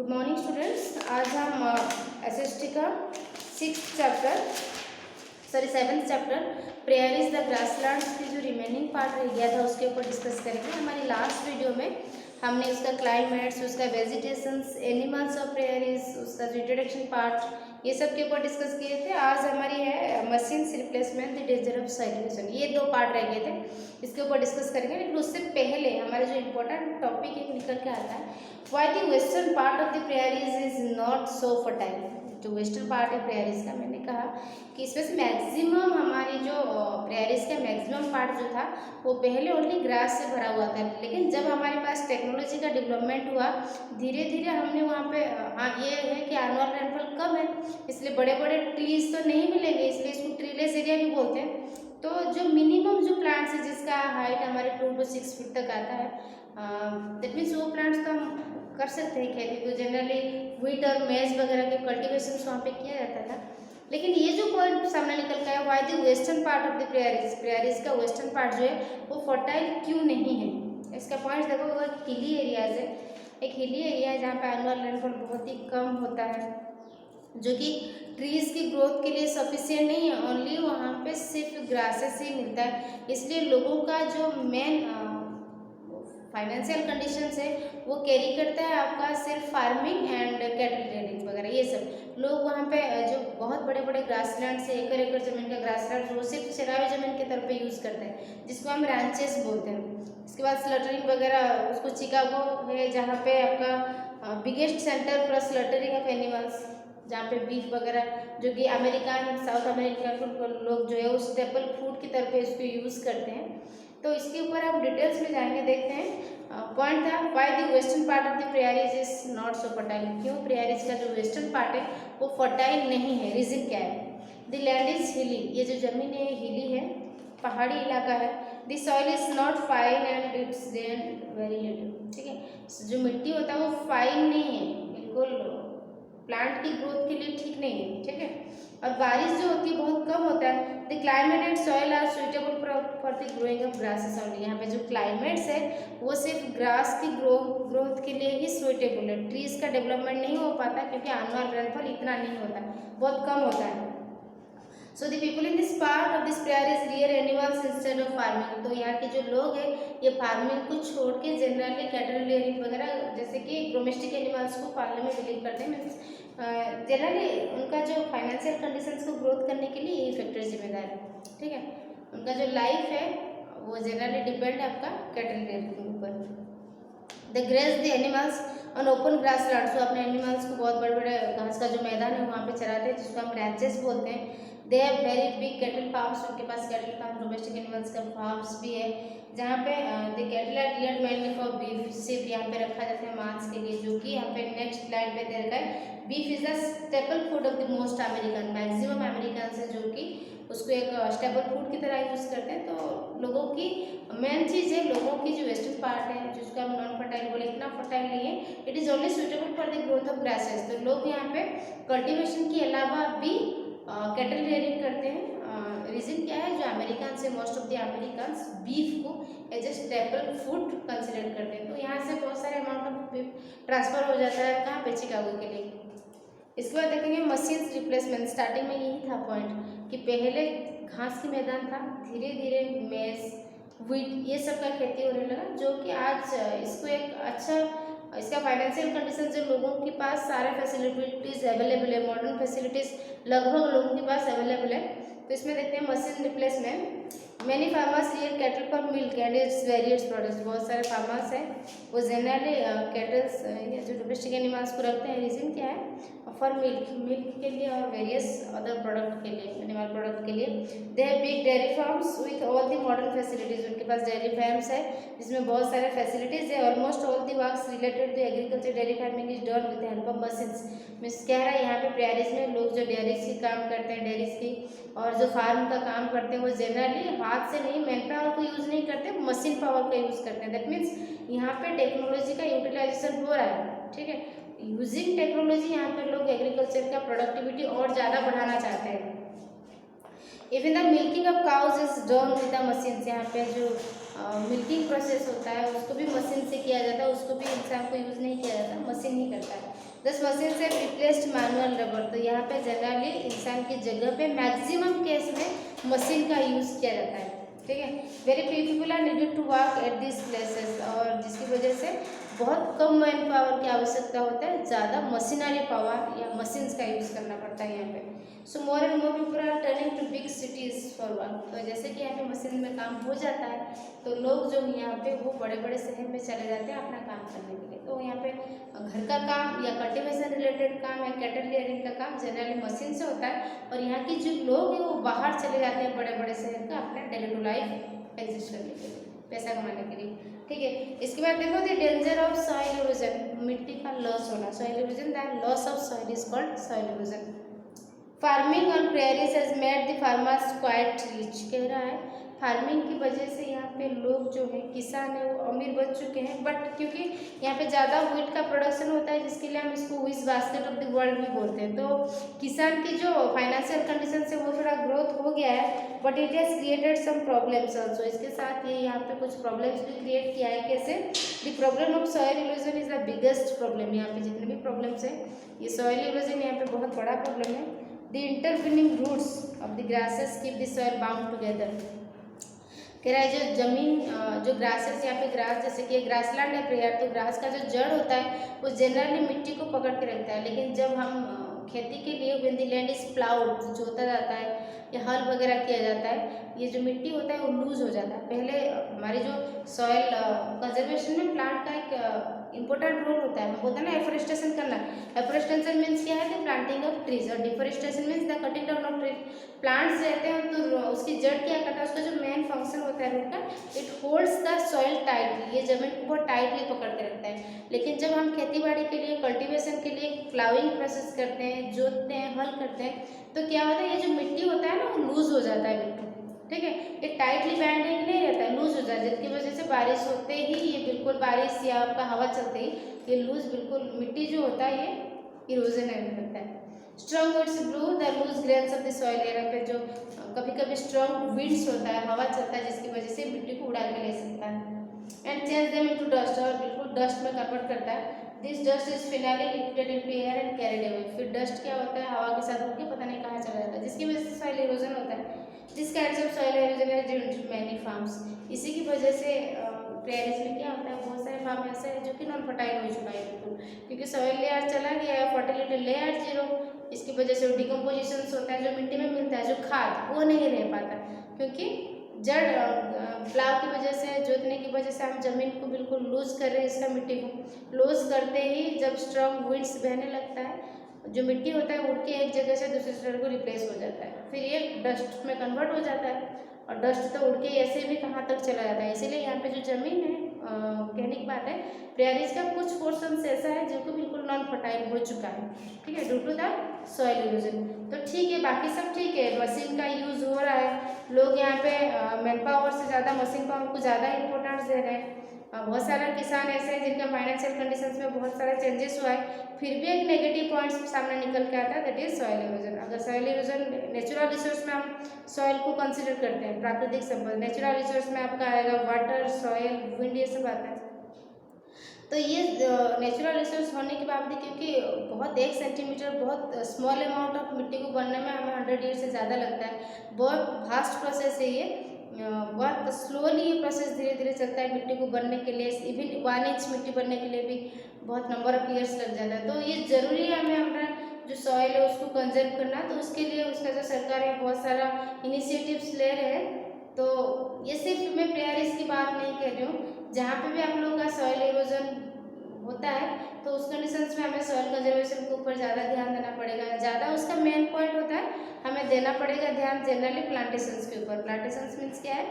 Good morning students. आज हम SST का 7th chapter prayer is the grasslands की जो रिमेनिंग पार्ट रह गया था उसके ऊपर डिस्कस करेंगे। हमारी लास्ट वीडियो में हमने उसका क्लाइमेट्स, उसका vegetations, animals of prayer is, उसका जो इंट्रोडक्शन पार्ट, ये सब के ऊपर डिस्कस किए थे। आज हमारी है machines replacement the danger of साइक्लोशन। ये 2 पार्ट रह गए थे, इसके ऊपर डिस्कस करेंगे। लेकिन उससे पहले हमारा जो इम्पोर्टेंट टॉपिक एक निकल के आता है, why the western part of the prairies is not so fertile. जो वेस्टर्न पार्ट है प्रेयरीज का, मैंने कहा कि इसमें से मैक्सिमम हमारी जो प्रेयरीज का मैक्सिमम पार्ट जो था वो पहले ओनली ग्रास से भरा हुआ था। लेकिन जब हमारे पास टेक्नोलॉजी का डेवलपमेंट हुआ, धीरे धीरे हमने वहाँ पे ये है कि एनुअल रेनफॉल कम है, इसलिए बड़े बड़े ट्रीज तो नहीं मिलेंगे, इसलिए इसको ट्रीलेस एरिया भी बोलते हैं। तो जो मिनिमम जो प्लांट्स है जिसका हाइट हमारे 2 to 6 फीट तक आता है, दैट मीन्स वो प्लांट्स तो हम कर सकते हैं खेती। तो जनरली व्हीट और मेज वगैरह के कल्टीवेशन वहाँ पे किया जाता था। लेकिन ये जो पॉइंट सामने निकल के आया, why the western part of the prairies का वेस्टर्न पार्ट जो है वो फर्टाइल क्यों नहीं है। इसका पॉइंट देखो, वो एक हिली एरियाज है, एक हिली एरिया है जहाँ पे एनुअल रेनफॉल बहुत ही कम होता है, जो कि ट्रीज़ की ग्रोथ के लिए सफिशिएंट नहीं है। ओनली वहाँ पे सिर्फ ग्रासेस ही मिलता है, इसलिए लोगों का जो मेन फाइनेंशियल कंडीशंस है वो कैरी करता है आपका सिर्फ फार्मिंग एंड कैटल ट्रेडिंग वगैरह। ये सब लोग वहाँ पे जो बहुत बड़े बड़े ग्रासलैंड से एकड़ एकड़ ज़मीन का ग्रासलैंड वो सिर्फ चराई ज़मीन के तौर पे यूज़ करते हैं, जिसको हम रैंचेस बोलते हैं। इसके बाद स्लटरिंग वगैरह, उसको चिकागो है जहाँ पे आपका biggest centre for slaughtering of animals, जहाँ पे बीफ वगैरह जो कि अमेरिकन साउथ अमेरिकन लोग जो है उस स्टेपल फूड की तरफ इसको यूज़ करते हैं। तो इसके ऊपर हम डिटेल्स में जाएंगे, देखते हैं। पॉइंट था, why the western part of the prairies is not so fertile. क्यों प्रेयरीज का जो वेस्टर्न पार्ट है वो फर्टाइल नहीं है, रीजन क्या है। द लैंड इज हिली, ये जो जमीन है हिली है, पहाड़ी इलाका है। The soil is not fine and it's drain very little. ठीक है, जो मिट्टी होता है वो फाइन नहीं है, बिल्कुल प्लांट की ग्रोथ के लिए ठीक नहीं है। ठीक है, और बारिश जो होती है बहुत कम होता है। The climate and soil are suitable for the growing of grasses only. यहाँ पे जो क्लाइमेट्स है वो सिर्फ ग्रास की ग्रोथ के लिए ही सुइटेबल है, ट्रीज का डेवलपमेंट नहीं हो पाता क्योंकि एनुअल रेनफॉल इतना नहीं होता, बहुत कम होता है। So the people in this part of this prairies rear animals instead of farming. तो यहाँ के जो लोग हैं ये फार्मिंग को छोड़ के जनरली कैटल रियरिंग वगैरह जैसे कि डोमेस्टिक एनिमल्स को पालने में बिलीव करते हैं। मीन्स जनरली उनका जो फाइनेंशियल कंडीशंस को ग्रोथ करने के लिए यही फैक्टर जिम्मेदार है। ठीक है, उनका जो लाइफ है वो जनरली डिपेंड है आपका कैटल रियरिंग के ऊपर। They graze the animals on open grass land. तो अपने एनिमल्स को बहुत बड़े बड़े घास का जो मैदान है वहाँ पे चराते हैं, जिसको हम रैंचेस बोलते हैं। They have very big cattle farms, उनके पास कैटल फार्म डोमेस्टिक एनिमल्स का फार्म्स भी है, जहाँ पे the cattle are reared mainly for beef. सिर्फ यहाँ पे रखा जाता है मांस के लिए, जो कि यहाँ पे नेक्स्ट स्लाइड पे दे रखा है। Beef is the staple food of the most American. Maximum American है जो कि उसको एक स्टेपल फूड की तरह यूज़ करते हैं। तो लोगों की मेन चीज़ है, लोगों की जो वेस्टर्न पार्ट है जिसको हम नॉन फर्टाइल बोले, इतना फर्टाइल नहीं है। It is only suitable for the growth of grasses. तो लोग यहाँ पे कल्टीवेशन के अलावा भी कैटल रेयरिंग करते हैं। रीज़न क्या है, जो अमेरिकन से most of the American beef को as a staple food consider करते हैं। तो यहाँ से बहुत सारे अमाउंट ऑफ बीफ ट्रांसफ़र हो जाता है कहाँ पे, चिकागो के लिए। इसके बाद देखेंगे मशीन्स रिप्लेसमेंट। स्टार्टिंग में यही था पॉइंट कि पहले घास की मैदान था, धीरे धीरे मेज, व्हीट, ये सब का खेती होने लगा, जो कि आज इसको एक अच्छा, इसका फाइनेंशियल कंडीशन जो लोगों के पास सारे फैसिलिटीज़ अवेलेबल है, मॉडर्न फैसिलिटीज़ लगभग लोगों के पास अवेलेबल है। तो इसमें देखते हैं machine replacement. Many farmers rear cattle for milk and its various products. बहुत सारे फार्मर्स हैं वो जनरली कैटल्स या जो डोमेस्टिक एनिमल्स को रखते हैं। रीज़न क्या है, फॉर मिल्क के लिए और वेरियस अदर प्रोडक्ट के लिए, एनिमल प्रोडक्ट के लिए। They have big dairy farms with all the modern facilities. उनके पास डेयरी फार्म्स है जिसमें बहुत सारे फैसिलिटीज़ है। Almost all the works related to agriculture dairy farming is done with the help of machines. Means कह रहा है यहाँ पे प्रेयरीज में लोग जो डेयरीज की काम करते हैं, डेयरीज की और जो फार्म का काम करते हैं वो जनरली हाथ से नहीं, मैन पावर को यूज़ नहीं करते, मशीन पावर का यूज़ करते हैं। दैट मीन्स यहाँ पे टेक्नोलॉजी का यूटिलाइजेशन हो रहा है। ठीक है, यूजिंग टेक्नोलॉजी यहाँ पे लोग एग्रीकल्चर का प्रोडक्टिविटी और ज़्यादा बढ़ाना चाहते हैं। Even the milking of cows is done with the machine. यहाँ पे जो मिल्किंग प्रोसेस होता है उसको भी मशीन से किया जाता है, उसको भी इंसान को यूज़ नहीं किया जाता, मशीन ही करता है। दस मशीन से रिप्लेस्ड मैनुअल लेबर। तो यहाँ पे जनरली इंसान की जगह पे मैक्सिमम केस में मशीन का यूज़ किया जाता है, ठीक है। Very few people are needed to work at this places, और जिसकी वजह से बहुत कम मैन पावर की आवश्यकता होता है, ज़्यादा मशीनरी पावर या मशीन्स का यूज़ करना पड़ता है यहाँ पे। So more and more people are turning to big cities for work. तो जैसे कि यहाँ पे मशीन में काम हो जाता है तो लोग जो यहाँ पे वो बड़े बड़े शहर में चले जाते हैं अपना काम करने के लिए। तो यहाँ पे घर का काम या कल्टीवेशन रिलेटेड काम या कैटल रियरिंग का काम जनरली मशीन से होता है, और यहाँ की जो लोग हैं वो बाहर चले जाते हैं बड़े बड़े शहर का अपना डेली टू लाइफ एग्जिस्ट करने के लिए, पैसा कमाने के लिए, ठीक है। इसके बाद देखो the danger of soil erosion, मिट्टी का लॉस होना, soil erosion, the loss of soil is called soil erosion. Farming on prairies has made the farmers quite rich, कह रहा है फार्मिंग की वजह से यहाँ पे लोग जो है किसान है वो अमीर बन चुके हैं, बट क्योंकि यहाँ पे ज़्यादा व्हीट का प्रोडक्शन होता है जिसके लिए हम इसको wheat basket of the world भी बोलते हैं। तो किसान की जो फाइनेंशियल कंडीशन से वो थोड़ा ग्रोथ हो गया है, but it has created some problems also. इसके साथ ये यहाँ पे कुछ प्रॉब्लम्स भी क्रिएट किया है। कैसे? The problem of soil erosion is the biggest problem. यहाँ पे जितने भी प्रॉब्लम्स है ये सॉइल इरोजन यहाँ पे बहुत बड़ा प्रॉब्लम है। The intervening roots of the grasses keep the soil bound together, कह रहा है जो जमीन जो ग्रासेस, यहाँ पे ग्रास जैसे कि ग्रासलैंड है प्रेयर, तो ग्रास का जो जड़ होता है वो जनरली मिट्टी को पकड़ के रखता है, लेकिन जब हम खेती के लिए when the land is ploughed, जोता जाता है या हल वगैरह किया जाता है, ये जो मिट्टी होता है वो लूज हो जाता है। पहले हमारी जो सॉइल कंजर्वेशन में प्लांट का एक इंपॉर्टेंट रोल होता है, हम बोलते हैं ना एफोरेस्टेशन करना। एफोरेस्टेशन मीन्स क्या है? द प्लांटिंग ऑफ ट्रीज, और deforestation means the cutting down of trees. Plants रहते हैं तो उसकी जड़ क्या करता है, उसका जो मेन फंक्शन होता है रूट का, it holds the soil tightly, ये जमीन को बहुत टाइटली पकड़ के रखता है। लेकिन जब हम खेती बाड़ी के लिए कल्टीवेशन के लिए प्लाउइंग प्रोसेस करते हैं, जोतते हैं, हल करते हैं, तो क्या होता है ये जो मिट्टी होता है ना वो लूज हो जाता है बिल्कुल, ठीक है। ये टाइटली बैंडेड नहीं रहता है, लूज हो जाता है, जिसकी वजह से बारिश होते ही ये बिल्कुल बारिश या आपका हवा चलते ही ये लूज बिल्कुल मिट्टी जो होता है ये इरोजन होता है। Strong winds blow the loose grains of the soil, यहाँ पे जो कभी कभी स्ट्रॉन्ग विंड्स होता है, हवा चलता है, जिसकी वजह से मिट्टी को उड़ा के ले सकता है। And change them into dust, और बिल्कुल डस्ट में कन्वर्ट करता है। This dust is finale lifted into air and carried away, फिर डस्ट क्या होता है हवा के साथ उड़ के पता नहीं कहाँ चला जाता है, जिसकी वजह से सॉइल इरोजन होता है। जिस काइंड्स ऑफ सॉइल इरोजन है ड्यू मैनी फार्म्स, इसी की वजह से प्रेयरीज में क्या होता है बहुत सारे फार्म ऐसे हैं जो कि नॉन फर्टाइल हो चुका है बिल्कुल, क्योंकि सॉइल लेयर चला गया है, फर्टिलिटी लेयर जीरो, इसकी वजह से डिकम्पोजिशन होता है, जो मिट्टी में मिलता है जो खाद वो नहीं रह पाता, क्योंकि जड़ प्लाव की वजह से, जोतने की वजह से हम जमीन को बिल्कुल लूज कर रहे हैं, इसका मिट्टी को लूज करते ही जब स्ट्रॉन्ग विंड्स बहने लगता है, जो मिट्टी होता है उड़ के एक जगह से दूसरी जगह को रिप्लेस हो जाता है, फिर ये डस्ट में कन्वर्ट हो जाता है, और डस्ट तो उड़ के ऐसे भी कहाँ तक चला जाता है। इसीलिए यहाँ पे जो जमीन है कहने की बात है प्रेयरीज का कुछ पोर्शन ऐसा है जो कि बिल्कुल नॉन फर्टाइल हो चुका है, ठीक है, due to the soil erosion. तो ठीक है, बाकी सब ठीक है, मशीन का यूज़ हो रहा है, लोग यहाँ पे मैन पावर से ज़्यादा मशीन पावर को ज़्यादा इंपॉर्टेंस दे रहे हैं। बहुत सारे किसान ऐसे हैं जिनका फाइनेंशियल कंडीशंस में बहुत सारा चेंजेस हुआ है, फिर भी एक नेगेटिव पॉइंट्स सामने निकल के आता है, दैट इज सॉइल इरोजन। अगर सॉइल इरोजन नेचुरल रिसोर्स में हम सॉइल को कंसिडर करते हैं, प्राकृतिक संपदा, नेचुरल रिसोर्स में आपका आएगा वाटर, सॉइल, विंड, ये सब आता है। तो ये नेचुरल रिसोर्स होने के बावजूद क्योंकि बहुत 1 सेंटीमीटर बहुत स्मॉल अमाउंट ऑफ मिट्टी को बनने में हमें 100 ईयर से ज़्यादा लगता है, बहुत फास्ट प्रोसेस है ये, बहुत स्लोली ये प्रोसेस धीरे धीरे चलता है मिट्टी को बनने के लिए, इवन 1 इंच मिट्टी बनने के लिए भी बहुत नंबर ऑफ ईयर्स लग जाता है। तो ये ज़रूरी है हमें अपना जो सॉइल है उसको कंजर्व करना, तो उसके लिए उसका जो सरकार है बहुत सारा इनिशिएटिव्स ले रहे हैं। तो ये सिर्फ मैं प्रेयरीज की बात नहीं कर रही हूँ, जहाँ पे भी आप लोगों का सॉइल इरोजन होता है तो उस कंडीशंस में हमें सॉइल कंजर्वेशन के ऊपर ज़्यादा ध्यान देना पड़ेगा। ज़्यादा उसका मेन पॉइंट होता है हमें देना पड़ेगा ध्यान जनरली प्लांटेशंस के ऊपर। प्लांटेशंस मीन्स क्या है,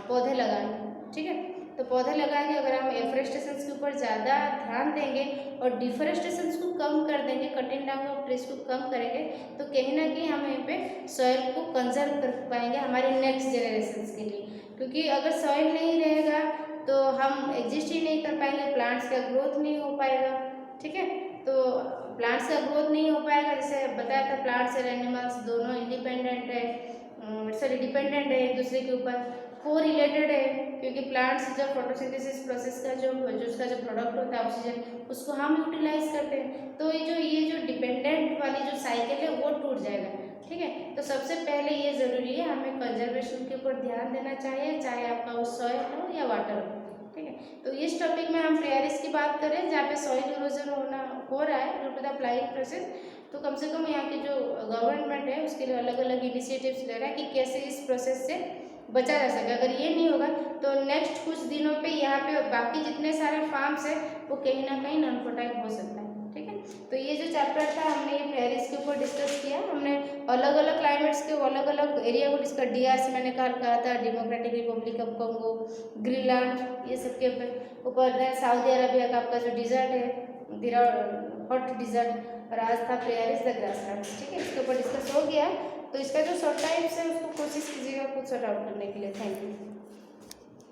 पौधे लगाना, ठीक है। तो पौधे लगाएंगे, अगर हम एफोरेस्टेशन के ऊपर ज़्यादा ध्यान देंगे और डिफोरेस्टेशन को कम कर देंगे, कटिंग डाउन ऑफ ट्रीज को कम करेंगे, तो कहीं ना कहीं हम यहीं पे सॉइल को कंजर्व कर पाएंगे हमारे नेक्स्ट जनरेशन के लिए, क्योंकि अगर सॉइल नहीं रहेगा तो हम एग्जिस्ट ही नहीं कर पाएंगे, प्लांट्स का ग्रोथ नहीं हो पाएगा, ठीक है। तो प्लांट्स का ग्रोथ नहीं हो पाएगा, जैसे बताया था प्लांट्स और एनिमल्स दोनों इंडिपेंडेंट है, डिपेंडेंट है एक दूसरे के ऊपर, को रिलेटेड है, क्योंकि प्लांट्स जब फोटोसिंथेसिस प्रोसेस का जो उसका जो प्रोडक्ट होता है ऑक्सीजन, उसको हम यूटिलाइज करते हैं। तो ये वो टूट जाएगा। ठीक है, तो सबसे पहले ये ज़रूरी है, हमें कंजर्वेशन के ऊपर ध्यान देना चाहिए, चाहे आपका वो सॉइल हो या वाटर हो। ठीक है, तो इस टॉपिक में हम प्रेयरिस की बात करें जहाँ पे सॉइल इरोजन हो रहा है due to the ploughing process, तो कम से कम यहाँ की जो गवर्नमेंट है उसके लिए अलग अलग इनिशिएटिव्स ले रहा है कि कैसे इस प्रोसेस से बचा जा सके। अगर ये नहीं होगा तो नेक्स्ट कुछ दिनों पे यहाँ पे बाकी जितने सारे फार्म्स है वो कहीं ना कहीं नॉन फर्टाइल हो सकता है। ठीक है, तो ये जो चैप्टर था हमने ये प्रेयरिस के ऊपर डिस्कस किया। हमने अलग अलग क्लाइमेट्स के अलग अलग एरिया को डिस्कस, DRC मैंने कहा था, डेमोक्रेटिक रिपब्लिक ऑफ कंगो, ग्रीनलैंड, ये सब के ऊपर सऊदी अरबिया का आपका जो डिजर्ट है, हॉट डिजर्ट, और आज था प्रेयरिस द ग्रासलैंड। ठीक है, इसके ऊपर डिस्कस हो गया। तो इसका जो शॉर्ट टाइप्स है उसको कोशिश कीजिएगा खुद सॉर्ट आउट करने के लिए। Thank you.